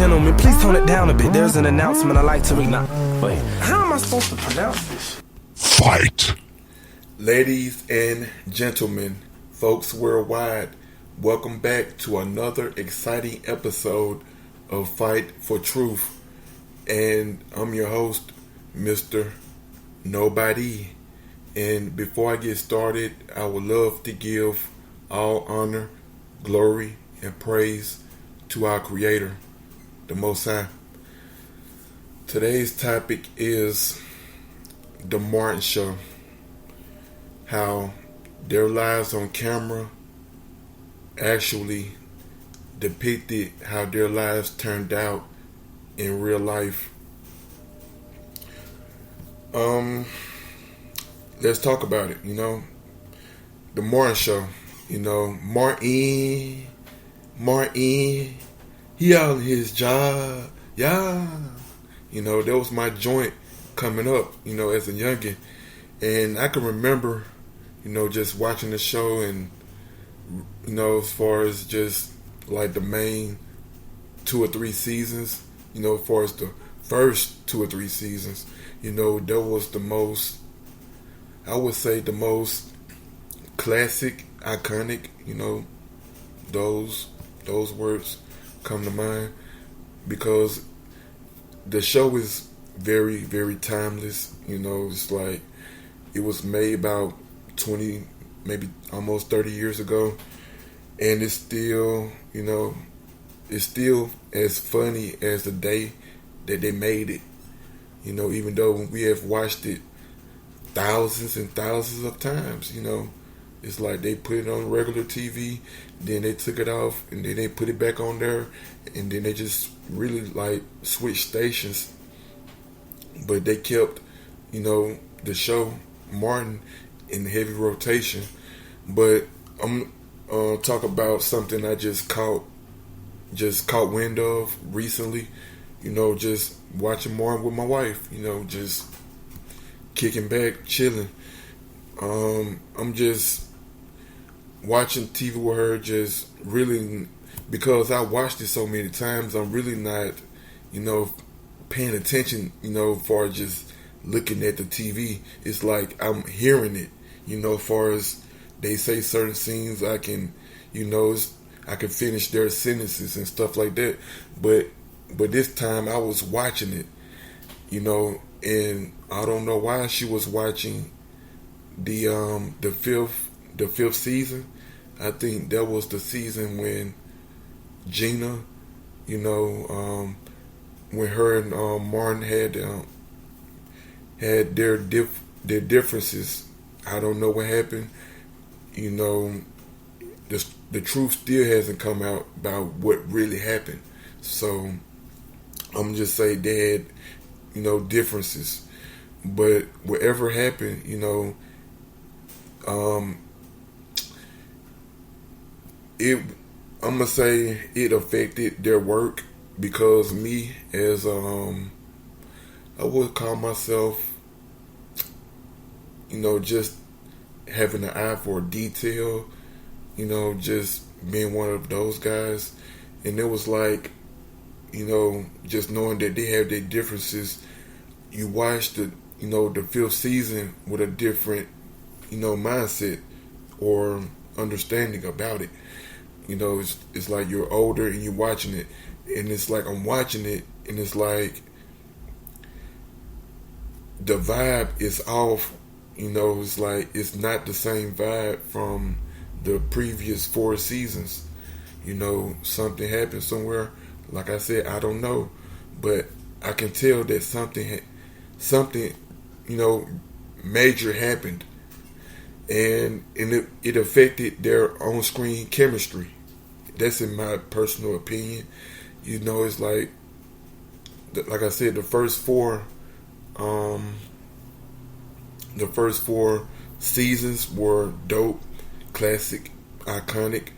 gentlemen, please tone it down a bit. There's an announcement I'd like to read now. Wait, how am I supposed to pronounce this? Fight! Ladies and gentlemen, folks worldwide, welcome back to another exciting episode of Fight for Truth. And I'm your host, Mr. Nobody. And before I get started, I would love to give all honor, glory, and praise to our Creator, the Most High. Today's topic is the Martin Show. How their lives on camera actually depicted how their lives turned out in real life. Let's talk about it. The Martin Show. Martin, he on his job, yeah. That was my joint coming up, as a youngin', and I can remember, just watching the show, and as far as just like the main 2 or 3 seasons, as far as the first 2 or 3 seasons, that was the most, I would say, the most classic, iconic, those words come to mind, because the show is very, very timeless. It's like it was made about 20, maybe almost 30 years ago, and it's still, it's still as funny as the day that they made it. Even though we have watched it thousands and thousands of times, it's like they put it on regular TV, then they took it off, and then they put it back on there, and then they just really like switched stations. But they kept, the show Martin in heavy rotation. But I'm talk about something I just caught wind of recently. Just watching Martin with my wife. Just kicking back, chilling. I'm just watching TV with her, just really, because I watched it so many times, I'm really not, paying attention, as far as just looking at the TV. It's like I'm hearing it, as far as they say certain scenes, I can, I can finish their sentences and stuff like that. But this time I was watching it, and I don't know why she was watching the fifth season. I think that was the season when Gina, when her and Martin had their differences. I don't know what happened. The truth still hasn't come out about what really happened. So I'm just saying they had, differences. But whatever happened, I'm gonna say it affected their work, because me, as I would call myself, just having an eye for detail, just being one of those guys. And it was like, just knowing that they have their differences, you watch the 5th season with a different, mindset or understanding about it. It's like you're older and you're watching it, and it's like I'm watching it, and it's like the vibe is off. It's like it's not the same vibe from the previous 4 seasons. Something happened somewhere. Like I said, I don't know, but I can tell that something, major happened, and it affected their on-screen chemistry. That's in my personal opinion. It's like I said, the first four seasons were dope, classic, iconic,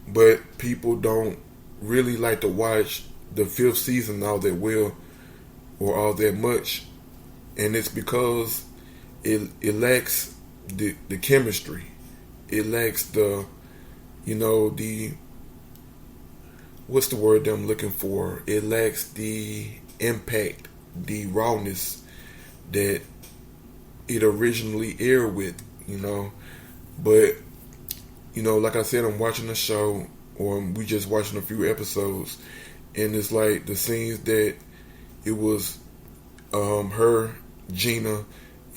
but people don't really like to watch the 5th season all that well or all that much, and it's because it lacks the chemistry. It lacks the what's the word that I'm looking for? It lacks the impact, the rawness that it originally aired with, you know. But, you know, like I said, I'm watching the show, or we just watching a few episodes, and it's like the scenes that it was her, Gina,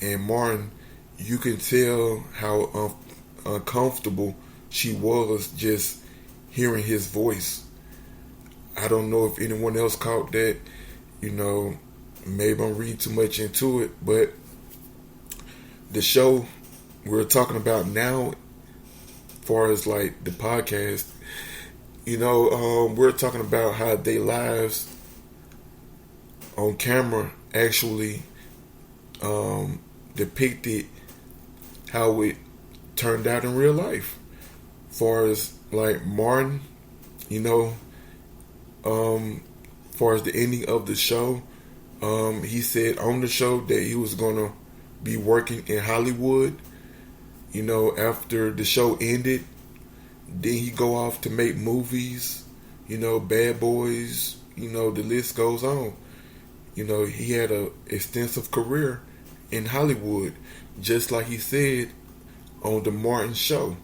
and Martin, you can tell how uncomfortable she was just hearing his voice. I don't know if anyone else caught that. You know, maybe I'm reading too much into it, but the show we're talking about now, as far as like the podcast, you know, we're talking about how their lives on camera actually depicted how it turned out in real life. As far as like Martin, you know, as far as the ending of the show, he said on the show that he was gonna be working in Hollywood. You know, after the show ended, then he go off to make movies. You know, Bad Boys. You know, the list goes on. You know, he had a extensive career in Hollywood, just like he said on the Martin show.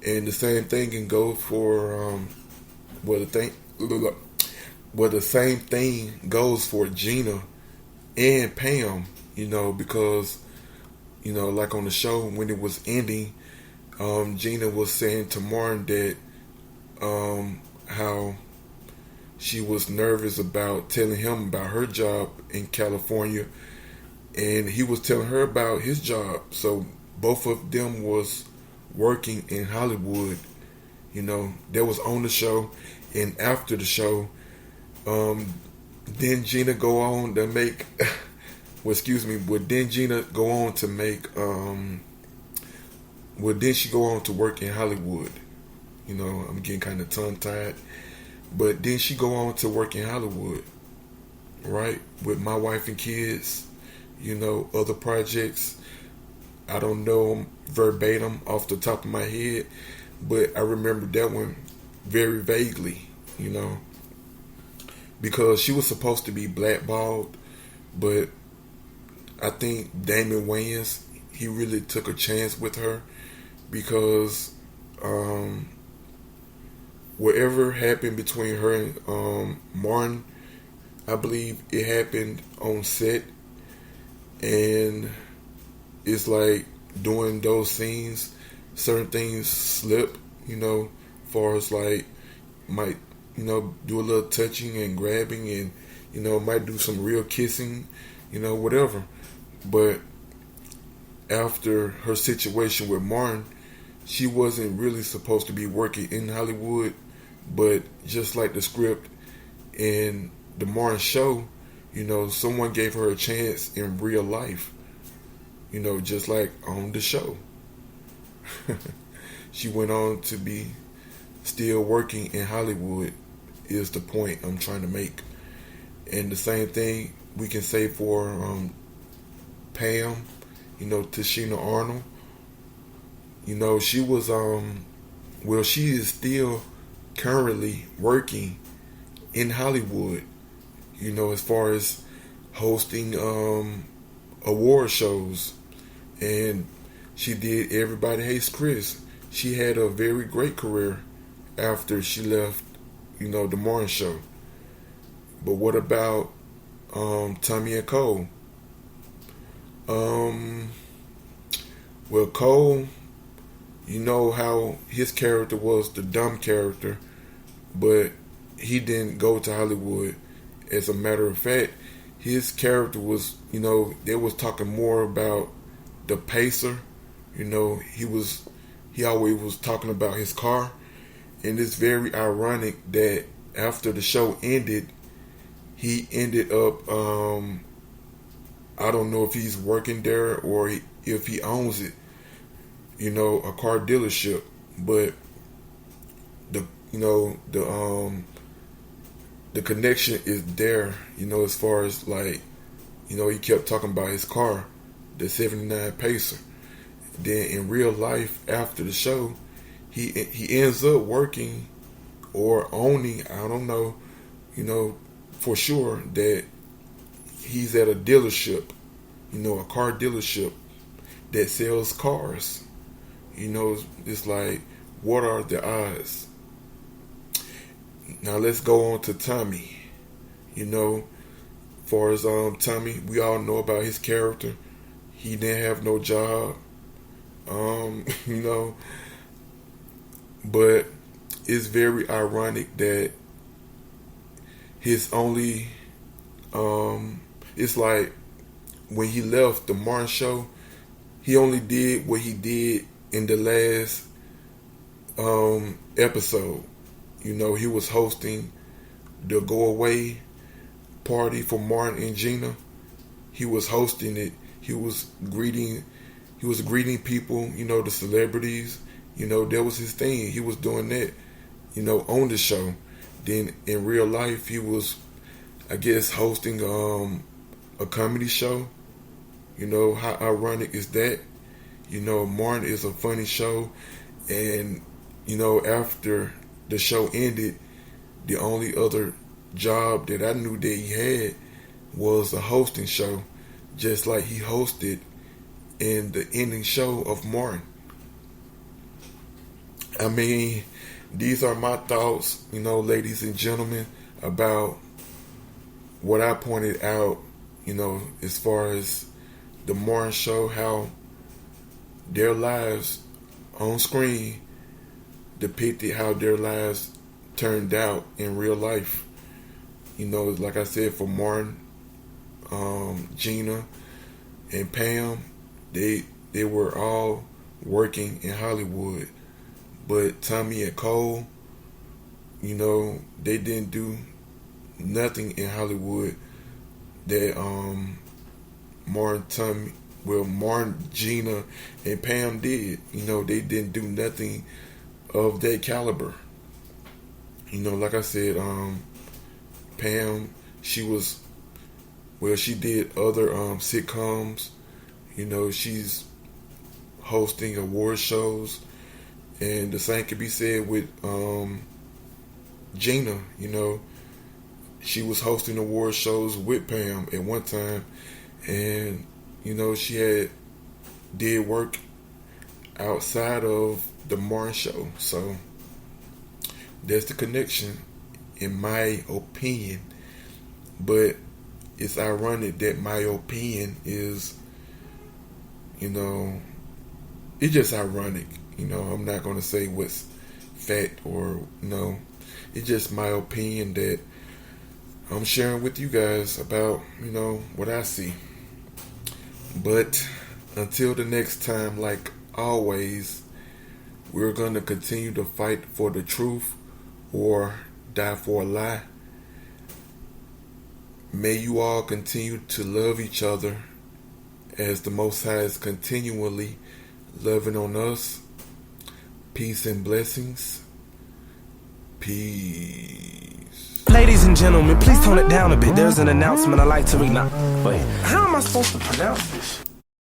And the same thing can go for the same thing goes for Gina and Pam. You know, because you know, like on the show when it was ending, Gina was saying to Martin that how she was nervous about telling him about her job in California, and he was telling her about his job. So both of them was working in Hollywood. You know, that was on the show, and after the show, then Gina go on to make. Would then Gina go on to make? Would then she go on to work in Hollywood? You know, I'm getting kind of tongue tied. But then she go on to work in Hollywood, right? With My Wife and Kids, you know, other projects. I don't know them verbatim off the top of my head, but I remember that one very vaguely, you know, because she was supposed to be blackballed, but I think Damon Wayans, he really took a chance with her because whatever happened between her and Martin, I believe it happened on set, and it's like during those scenes, certain things slip, you know, as far as like might, you know, do a little touching and grabbing, and you know, might do some real kissing, you know, whatever. But after her situation with Martin, she wasn't really supposed to be working in Hollywood, but just like the script in the Martin show, you know, someone gave her a chance in real life, you know, just like on the show. She went on to be still working in Hollywood, is the point I'm trying to make. And the same thing we can say for Pam, you know, Tashina Arnold. You know, she was she is still currently working in Hollywood, you know, as far as hosting award shows, and she did Everybody Hates Chris. She had a very great career after she left, you know, the Martin show. But what about Tommy and Cole? Well, Cole, you know how his character was the dumb character, but he didn't go to Hollywood. As a matter of fact, his character was, you know, they was talking more about the pacer. You know, he always was talking about his car, and it's very ironic that after the show ended, he ended up, I don't know if he's working there or if he owns it, you know, a car dealership. But the connection is there, you know, as far as like, you know, he kept talking about his car, the 79 Pacer. Then in real life, after the show, he ends up working or owning, I don't know, for sure that he's at a dealership, a car dealership that sells cars. It's like, what are the odds? Now let's go on to Tommy. Far as Tommy, we all know about his character. He didn't have no job. But it's very ironic that his only it's like when he left the Martin show, he only did what he did in the last episode. He was hosting the go away party for Martin and Gina. He was hosting it. He was greeting people, the celebrities. That was his thing. He was doing that, on the show. Then in real life, he was, I guess, hosting a comedy show. How ironic is that? Martin is a funny show, and after the show ended, the only other job that I knew that he had was a hosting show, just like he hosted in the ending show of Martin. I mean, these are my thoughts, ladies and gentlemen, about what I pointed out, as far as the Martin show, how their lives on screen depicted how their lives turned out in real life. Like I said, for Martin, Gina, and Pam, they were all working in Hollywood. But Tommy and Cole, they didn't do nothing in Hollywood that Martin, Gina, and Pam did. They didn't do nothing of that caliber. Like I said, Pam, she did other sitcoms. She's hosting award shows. And the same could be said with Gina. She was hosting award shows with Pam at one time. And, she did work outside of the Martin show. So that's the connection, in my opinion. But it's ironic that my opinion is, it's just ironic. I'm not going to say what's fact or no. It's just my opinion that I'm sharing with you guys about, what I see. But until the next time, like always, we're going to continue to fight for the truth or die for a lie. May you all continue to love each other as the Most High is continually loving on us. Peace and blessings. Peace. Ladies and gentlemen, please tone it down a bit. There's an announcement I like to read now. Wait, how am I supposed to pronounce this?